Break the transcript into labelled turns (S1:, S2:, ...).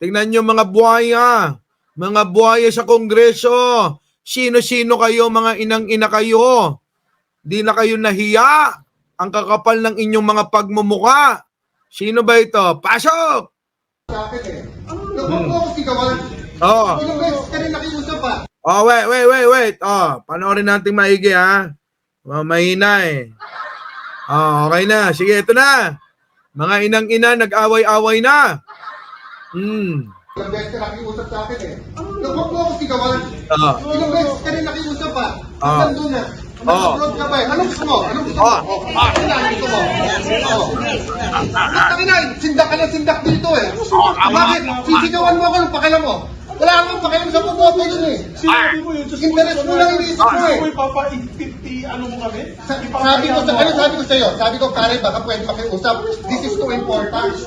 S1: Tingnan nyo mga buhaya. Mga buhaya sa Kongreso. Sino-sino kayo, mga inang-ina kayo? Di na kayo nahiya. Ang kakapal ng inyong mga pagmumuka. Sino ba ito? Pasok!
S2: Sa akin eh. Huwag mo ako sigawan.
S1: Oo.
S2: Ilang beses ka rin nakiusap pa.
S1: Oh, wait. Oh, panoorin natin maigi ha. Mahina eh. Oh, okay na. Sige, ito na. Mga inang-ina, nag-away-away na.
S2: Ilang beses ka nakiusap sa akin eh. Huwag mo ako sigawan.
S1: Oo.
S2: Ilang beses ka rin nakiusap pa.
S1: Oo.
S2: Hanggang doon na. Nag-upload ka pa eh. Anong gusto mo? Anong gusto mo? Ano gusto mo? Takinay, sindak ka na sindak dito eh. Bakit? Sisigawan mo ako ng pakialam mo. Wala akong pakialam sa pumoto yun eh.
S3: Sinabi mo yun, just
S2: Interest mo lang iniisip mo eh.
S3: May papa-50, ano mo kami?
S2: Sabi ko sa'yo, sabi ko pare, baka pwede makiusap. This is too important.